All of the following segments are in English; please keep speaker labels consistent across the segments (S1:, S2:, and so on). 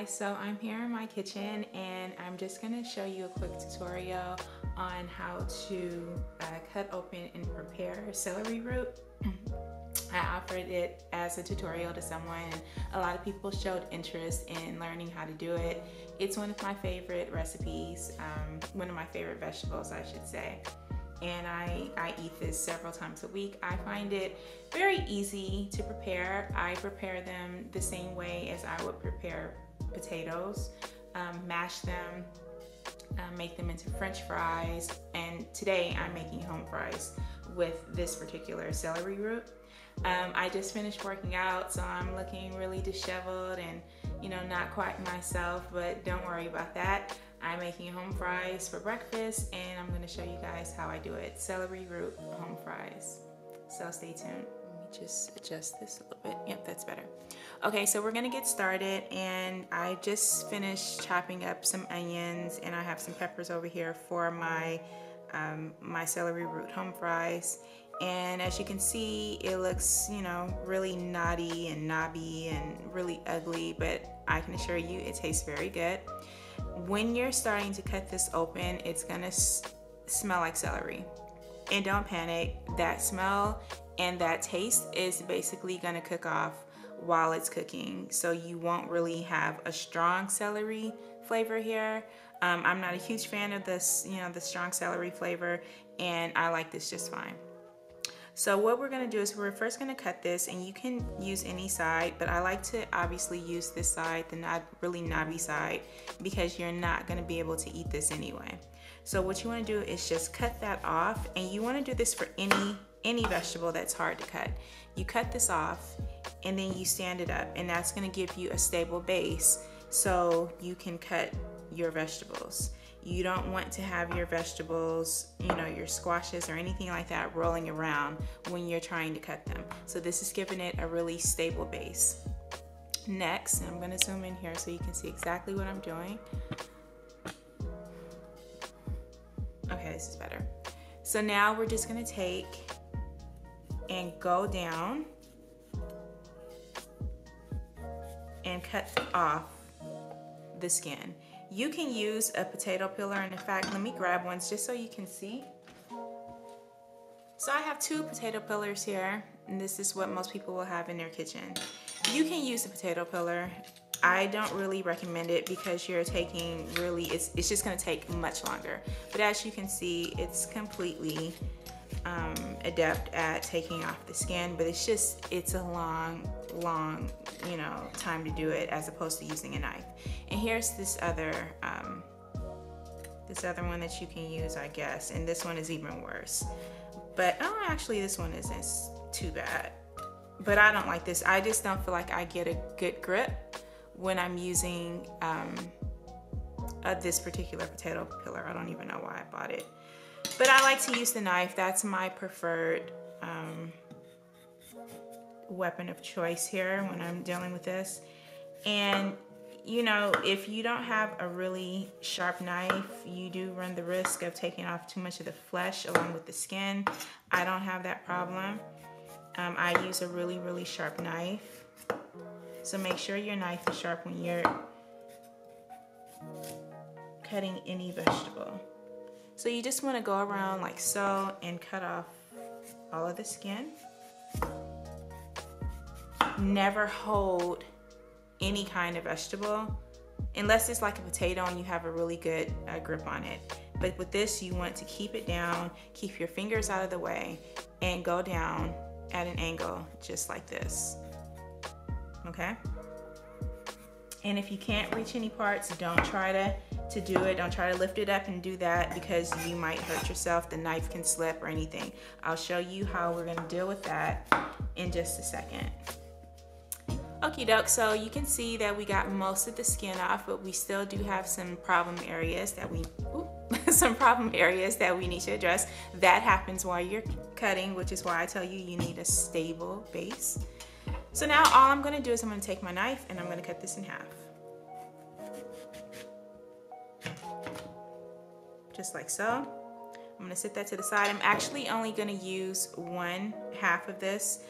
S1: guys, so I'm here in my kitchen and I'm just going to show you a quick tutorial on how to cut open and prepare celery root. I offered it as a tutorial to someone and a lot of people showed interest in learning how to do it. It's one of my favorite recipes, one of my favorite vegetables I should say. And I eat this several times a week. I find it very easy to prepare. I prepare them the same way as I would prepare potatoes. Mash them, make them into French fries, and today I'm making home fries with this particular celery root. I just finished working out, so I'm looking really disheveled and not quite myself, but don't worry about that. I'm making home fries for breakfast and I'm going to show you guys how I do it. Celery root home fries. So stay tuned. Let me just adjust this a little bit. Yep, that's better. Okay, so we're going to get started, and I just finished chopping up some onions and I have some peppers over here for my my celery root home fries. And as you can see, it looks, really knotty and knobby and really ugly, but I can assure you it tastes very good. When you're starting to cut this open, it's gonna smell like celery. And don't panic, that smell and that taste is basically gonna cook off while it's cooking. So you won't really have a strong celery flavor here. I'm not a huge fan of this, the strong celery flavor, and I like this just fine. So what we're gonna do is we're first gonna cut this, and you can use any side, but I like to obviously use this side, the not really knobby side, because you're not gonna be able to eat this anyway. So what you wanna do is just cut that off, and you wanna do this for any vegetable that's hard to cut. You cut this off, and then you stand it up, and that's gonna give you a stable base so you can cut your vegetables. You don't want to have your vegetables, your squashes or anything like that rolling around when you're trying to cut them. So this is giving it a really stable base. Next, and I'm going to zoom in here so you can see exactly what I'm doing. Okay, this is better. So now we're just going to take and go down and cut off the skin. You can use a potato peeler, and in fact, let me grab one just so you can see. So I have two potato peelers here, and this is what most people will have in their kitchen. You can use a potato peeler. I don't really recommend it because you're taking it's just gonna take much longer. But as you can see, it's completely adept at taking off the skin, but it's a long time to do it as opposed to using a knife. And here's this other one that you can use, I guess, and this one is even worse. But actually this one isn't too bad, but I don't like this. I just don't feel like I get a good grip when I'm using this particular potato peeler. I don't even know why I bought it. But I like to use the knife. That's my preferred weapon of choice here when I'm dealing with this. And if you don't have a really sharp knife, you do run the risk of taking off too much of the flesh along with the skin. I don't have that problem. I use a really sharp knife. So make sure your knife is sharp when you're cutting any vegetable. So you just want to go around like so and cut off all of the skin. Never hold any kind of vegetable unless it's like a potato and you have a really good grip on it. But with this, you want to keep it down, keep your fingers out of the way, and go down at an angle just like this. Okay? And if you can't reach any parts, don't try to do it. Don't try to lift it up and do that because you might hurt yourself. The knife can slip or anything. I'll show you how we're gonna deal with that in just a second. Okie doke, so you can see that we got most of the skin off, but we still do have some problem areas that we need to address. That happens while you're cutting, which is why I tell you you need a stable base. So now all I'm gonna do is I'm gonna take my knife and I'm gonna cut this in half. Just like so. I'm gonna set that to the side. I'm actually only gonna use 1/2 of this.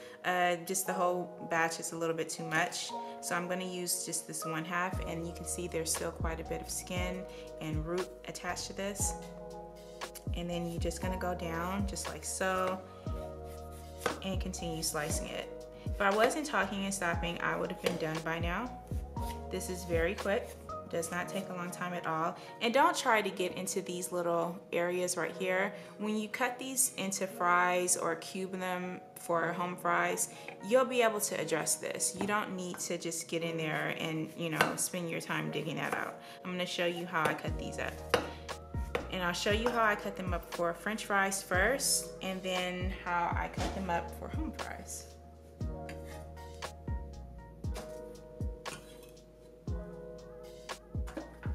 S1: Just the whole batch is a little bit too much. So I'm gonna use just this 1/2, and you can see there's still quite a bit of skin and root attached to this. And then you're just gonna go down just like so and continue slicing it. If I wasn't talking and stopping, I would have been done by now. This is very quick, does not take a long time at all. And don't try to get into these little areas right here. When you cut these into fries or cube them for home fries, you'll be able to address this. You don't need to just get in there and, you know, spend your time digging that out. I'm gonna show you how I cut these up. And I'll show you how I cut them up for French fries first, and then how I cut them up for home fries.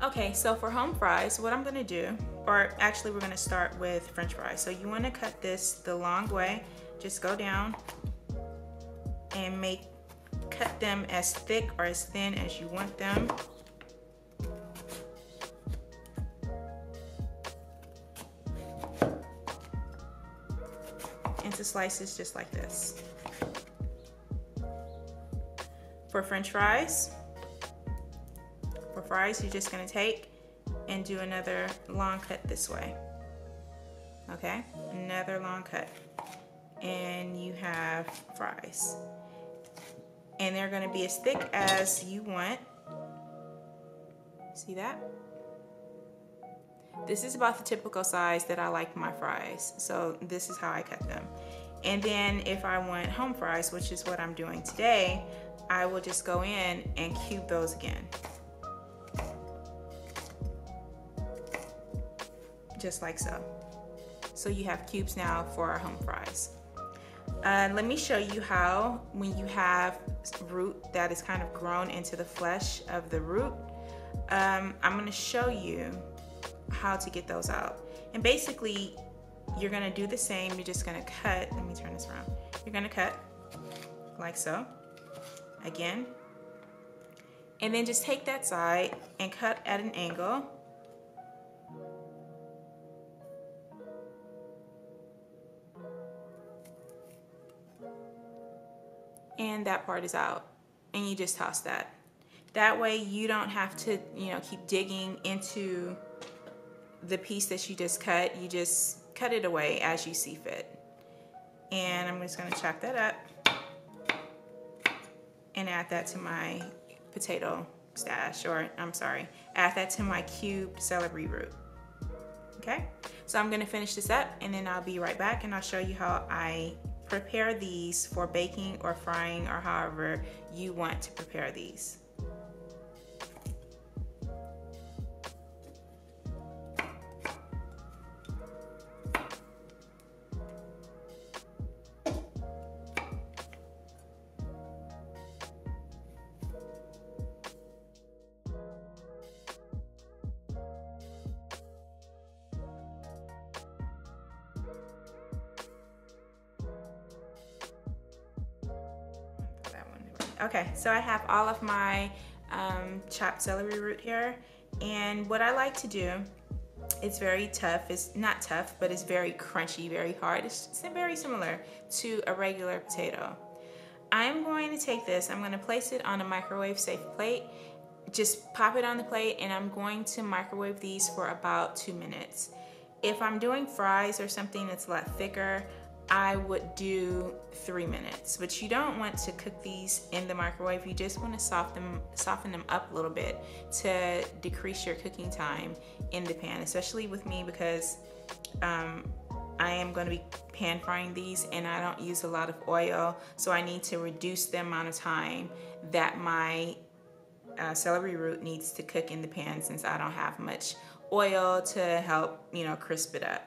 S1: Okay, so for home fries, what I'm gonna do, or actually we're gonna start with French fries. So you wanna cut this the long way. Just go down and cut them as thick or as thin as you want them. Into slices just like this. For French fries, you're just gonna take and do another long cut this way. Okay, another long cut. And you have fries. And they're gonna be as thick as you want. See that? This is about the typical size that I like my fries. So this is how I cut them. And then if I want home fries, which is what I'm doing today, I will just go in and cube those again. Just like so. So you have cubes now for our home fries. Let me show you how, when you have root that is kind of grown into the flesh of the root, I'm gonna show you how to get those out. And basically, you're gonna do the same. You're just gonna cut, let me turn this around. You're gonna cut like so, again. And then just take that side and cut at an angle. And that part is out, and you just toss that. That way you don't have to, you know, keep digging into the piece that you just cut. You just cut it away as you see fit. And I'm just gonna chop that up and add that to my potato stash, or I'm sorry, add that to my cubed celery root. Okay, so I'm gonna finish this up, and then I'll be right back, and I'll show you how I prepare these for baking or frying, or however you want to prepare these. Okay, so I have all of my chopped celery root here, and what I like to do, it's very tough. It's not tough, but it's very crunchy, very hard. It's very similar to a regular potato. I'm going to take this, I'm going to place it on a microwave safe plate. Just pop it on the plate, and I'm going to microwave these for about 2 minutes. If I'm doing fries or something that's a lot thicker, I would do 3 minutes, but you don't want to cook these in the microwave. You just want to soften them up a little bit to decrease your cooking time in the pan, especially with me, because I am going to be pan frying these, and I don't use a lot of oil, so I need to reduce the amount of time that my celery root needs to cook in the pan, since I don't have much oil to help, you know, crisp it up.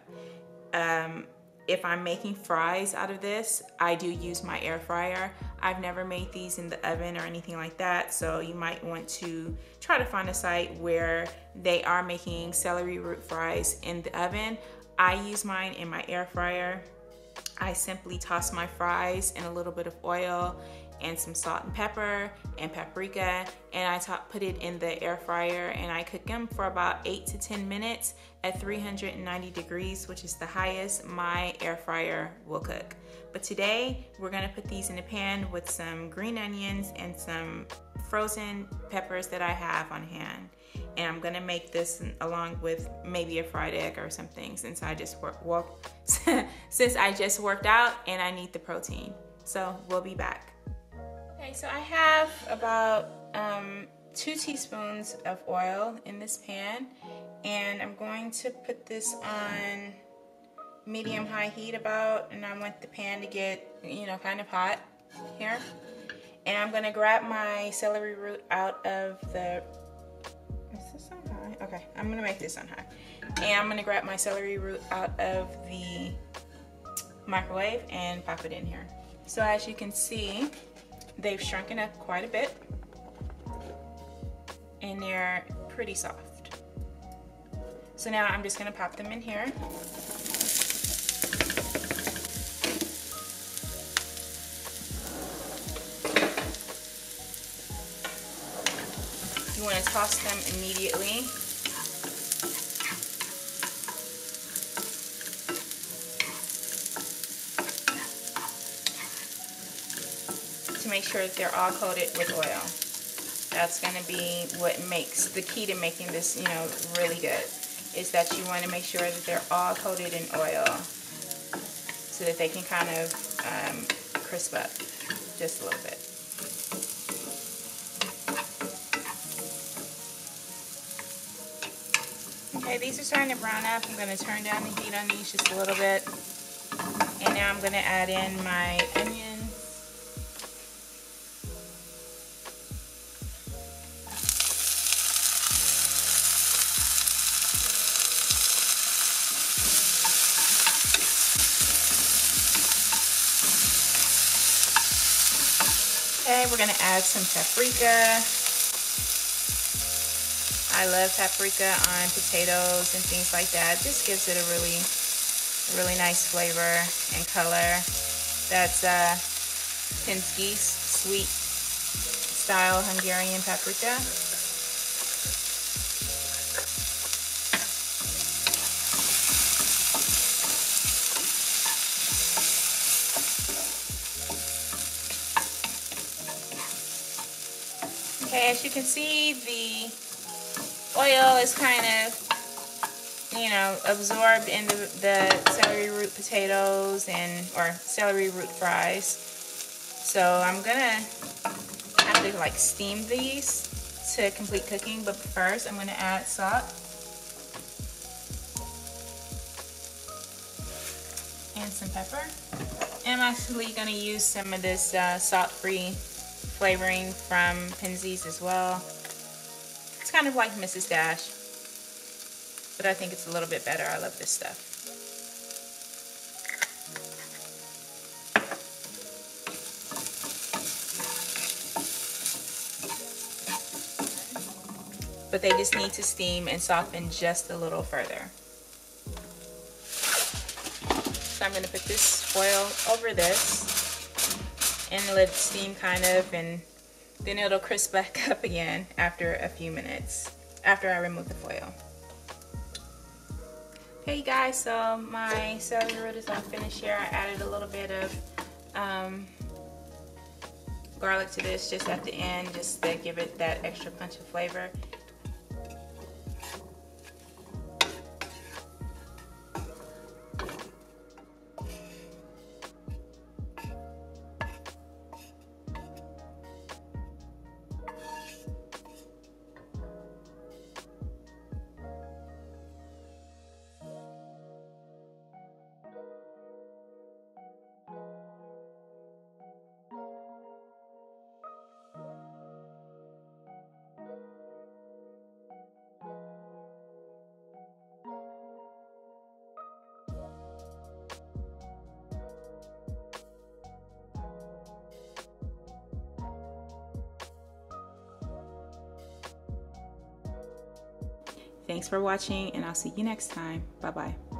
S1: If I'm making fries out of this, I do use my air fryer. I've never made these in the oven or anything like that, so you might want to try to find a site where they are making celery root fries in the oven. I use mine in my air fryer. I simply toss my fries in a little bit of oil and some salt and pepper and paprika, and I put it in the air fryer, and I cook them for about 8 to 10 minutes at 390 degrees, which is the highest my air fryer will cook. But today we're gonna put these in a pan with some green onions and some frozen peppers that I have on hand. And I'm gonna make this along with maybe a fried egg or something, since I just since I just worked out and I need the protein. So we'll be back. Okay, so I have about 2 teaspoons of oil in this pan, and I'm going to put this on medium-high heat and I want the pan to get, you know, kind of hot here. And I'm gonna grab my celery root out of the, is this on high? Okay, I'm gonna make this on high. And I'm gonna grab my celery root out of the microwave and pop it in here. So as you can see, they've shrunken up quite a bit and they're pretty soft. So now I'm just gonna pop them in here. You want to toss them immediately. To make sure that they're all coated with oil. That's going to be what makes the key to making this, you know, really good, is that you want to make sure that they're all coated in oil so that they can kind of crisp up just a little bit. Okay, these are starting to brown up. I'm going to turn down the heat on these just a little bit. And now I'm going to add in my onions. Okay, we're going to add some paprika. I love paprika on potatoes and things like that. It just gives it a really nice flavor and color. That's Piński's sweet style Hungarian paprika. Okay, as you can see, the oil is kind of, you know, absorbed into the celery root potatoes or celery root fries. So I'm gonna have to like steam these to complete cooking, but first I'm gonna add salt and some pepper. And I'm actually gonna use some of this salt-free flavoring from Piński's as well. It's kind of like Mrs. Dash, but I think it's a little bit better. I love this stuff. But they just need to steam and soften just a little further. So I'm going to put this foil over this and let it steam kind of, and then it'll crisp back up again after a few minutes, after I remove the foil. Okay guys, so my celery root is all finished here. I added a little bit of garlic to this just at the end, just to give it that extra punch of flavor. Thanks for watching, and I'll see you next time. Bye-bye.